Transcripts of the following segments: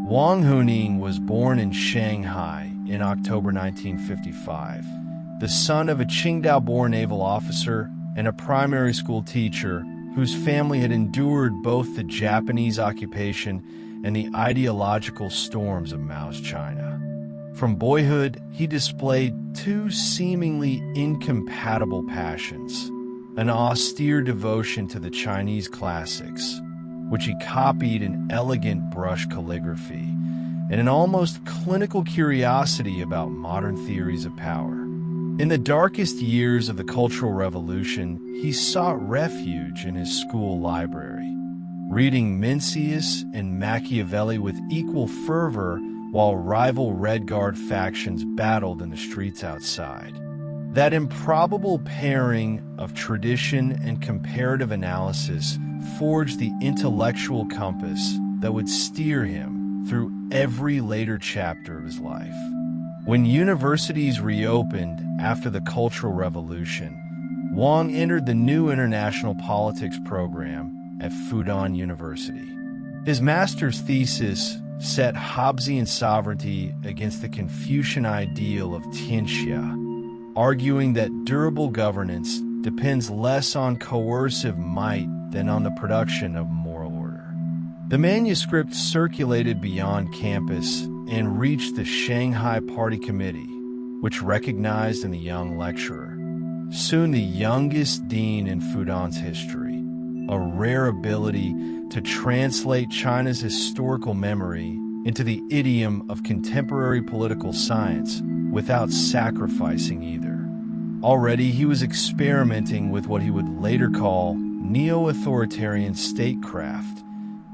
Wang Huning was born in Shanghai in October 1955, the son of a Qingdao-born naval officer and a primary school teacher whose family had endured both the Japanese occupation and the ideological storms of Mao's China. From boyhood, he displayed two seemingly incompatible passions: an austere devotion to the Chinese classics, which he copied in elegant brush calligraphy, and an almost clinical curiosity about modern theories of power. In the darkest years of the Cultural Revolution, he sought refuge in his school library, reading Mencius and Machiavelli with equal fervor while rival Red Guard factions battled in the streets outside. That improbable pairing of tradition and comparative analysis forged the intellectual compass that would steer him through every later chapter of his life. When universities reopened after the Cultural Revolution, Wang entered the new international politics program at Fudan University. His master's thesis set Hobbesian sovereignty against the Confucian ideal of tianxia, arguing that durable governance depends less on coercive might than on the production of moral order. The manuscript circulated beyond campus and reached the Shanghai Party Committee, which recognized in the young lecturer, soon the youngest dean in Fudan's history, a rare ability to translate China's historical memory into the idiom of contemporary political science without sacrificing either. Already he was experimenting with what he would later call neo-authoritarian statecraft,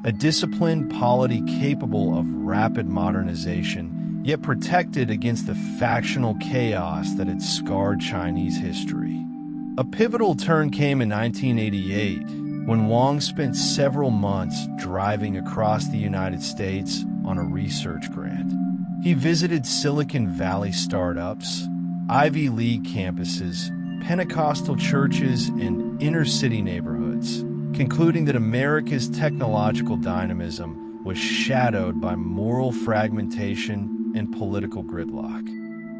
a disciplined polity capable of rapid modernization, yet protected against the factional chaos that had scarred Chinese history. A pivotal turn came in 1988, when Wang spent several months driving across the United States on a research grant. He visited Silicon Valley startups, Ivy League campuses, Pentecostal churches, and inner-city neighborhoods, concluding that America's technological dynamism was shadowed by moral fragmentation and political gridlock.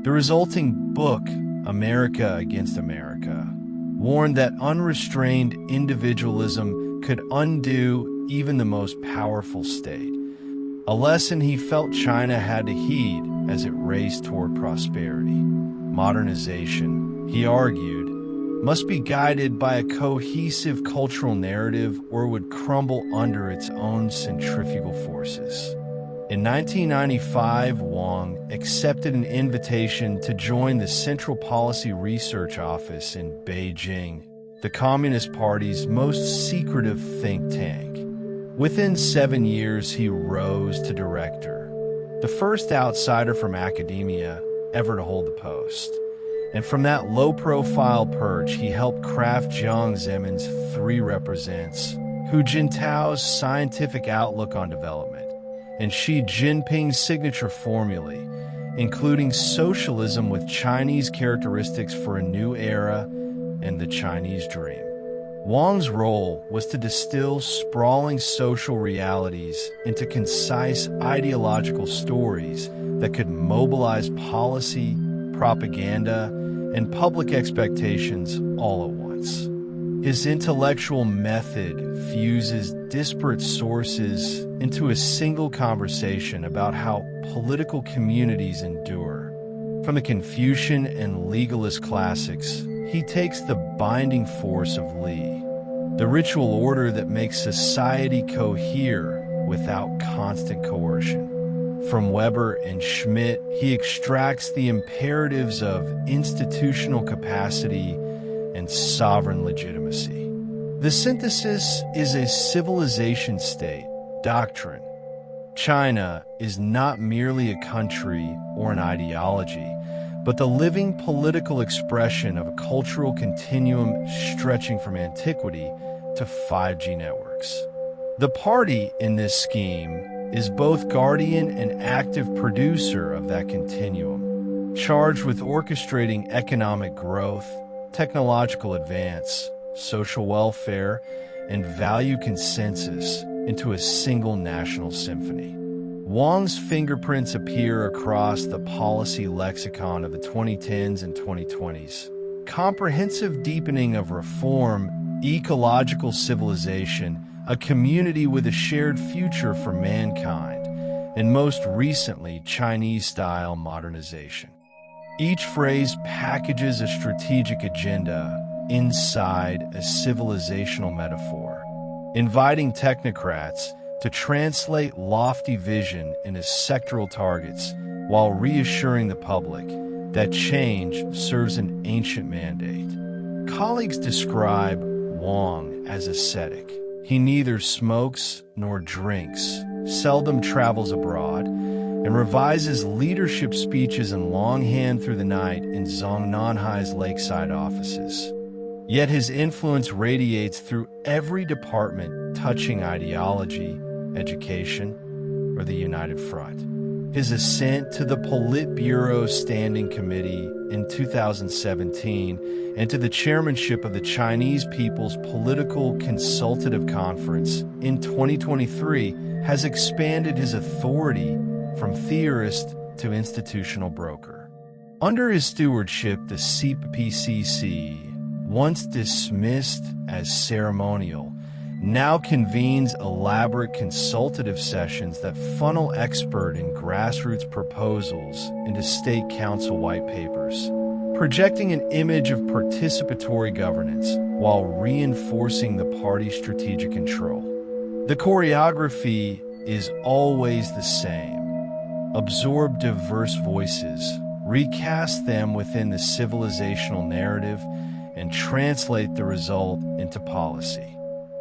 The resulting book, America Against America, warned that unrestrained individualism could undo even the most powerful state, a lesson he felt China had to heed as it raced toward prosperity. Modernization, he argued, must be guided by a cohesive cultural narrative or would crumble under its own centrifugal forces. In 1995, Wang accepted an invitation to join the Central Policy Research Office in Beijing, the Communist Party's most secretive think tank. Within 7 years, he rose to director, the first outsider from academia ever to hold the post. And from that low-profile perch, he helped craft Jiang Zemin's 3 Represents, Hu Jintao's scientific outlook on development, and Xi Jinping's signature formulae, including socialism with Chinese characteristics for a new era and the Chinese dream. Wang's role was to distill sprawling social realities into concise ideological stories that could mobilize policy, propaganda, and public expectations all at once. His intellectual method fuses disparate sources into a single conversation about how political communities endure. From the Confucian and Legalist classics, he takes the binding force of Li, the ritual order that makes society cohere without constant coercion. From Weber and Schmidt, he extracts the imperatives of institutional capacity and sovereign legitimacy. The synthesis is a civilization state doctrine. China is not merely a country or an ideology, but the living political expression of a cultural continuum stretching from antiquity to 5G networks. The party in this scheme is both guardian and active producer of that continuum, charged with orchestrating economic growth, technological advance, social welfare, and value consensus into a single national symphony. Wang's fingerprints appear across the policy lexicon of the 2010s and 2020s. Comprehensive deepening of reform, ecological civilization, a community with a shared future for mankind, and most recently, Chinese-style modernization. Each phrase packages a strategic agenda inside a civilizational metaphor, inviting technocrats to translate lofty vision into sectoral targets while reassuring the public that change serves an ancient mandate. Colleagues describe Wang as ascetic. He neither smokes nor drinks, seldom travels abroad, and revises leadership speeches in longhand through the night in Zhongnanhai's lakeside offices. Yet his influence radiates through every department touching ideology, education, or the United Front. His ascent to the Politburo Standing Committee in 2017 and to the chairmanship of the Chinese People's Political Consultative Conference in 2023 has expanded his authority from theorist to institutional broker. Under his stewardship, the CPCC, once dismissed as ceremonial, now convenes elaborate consultative sessions that funnel expert and grassroots proposals into state council white papers, projecting an image of participatory governance while reinforcing the party's strategic control. The choreography is always the same. Absorb diverse voices, recast them within the civilizational narrative, and translate the result into policy.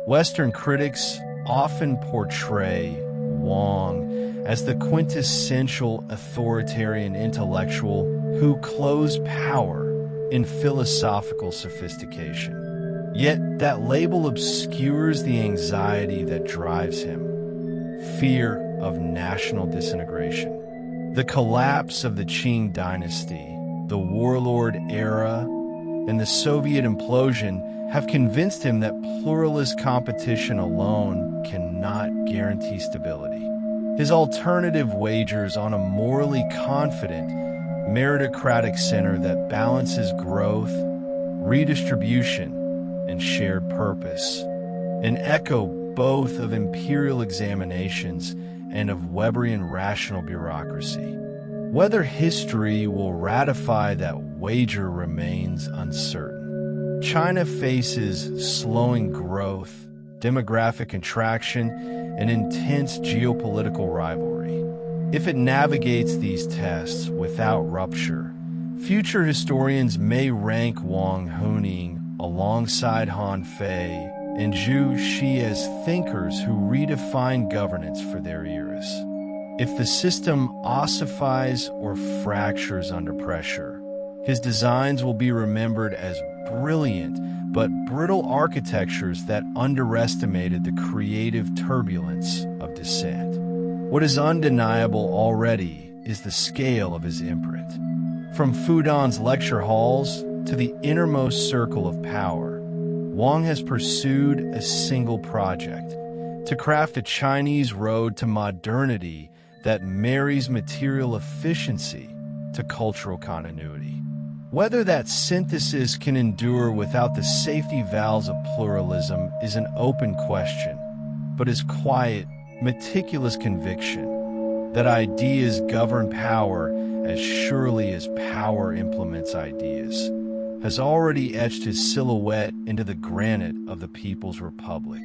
Western critics often portray Wang as the quintessential authoritarian intellectual who closed power in philosophical sophistication. Yet that label obscures the anxiety that drives him: fear of national disintegration. The collapse of the Qing dynasty, the warlord era, and the Soviet implosion have convinced him that pluralist competition alone cannot guarantee stability. His alternative wagers on a morally confident, meritocratic center that balances growth, redistribution, and shared purpose, an echo both of imperial examinations and of Weberian rational bureaucracy. Whether history will ratify that wager remains uncertain. China faces slowing growth, demographic contraction, and intense geopolitical rivalry. If it navigates these tests without rupture, future historians may rank Wang Huning alongside Han Fei and Zhu Xi as thinkers who redefine governance for their eras. If the system ossifies or fractures under pressure, his designs will be remembered as brilliant but brittle architectures that underestimated the creative turbulence of dissent. What is undeniable already is the scale of his imprint. From Fudan's lecture halls to the innermost circle of power, Wang has pursued a single project: to craft a Chinese road to modernity that marries material efficiency to cultural continuity. Whether that synthesis can endure without the safety valves of pluralism is an open question, but his quiet, meticulous conviction that ideas govern power as surely as power implements ideas has already etched his silhouette into the granite of the People's Republic.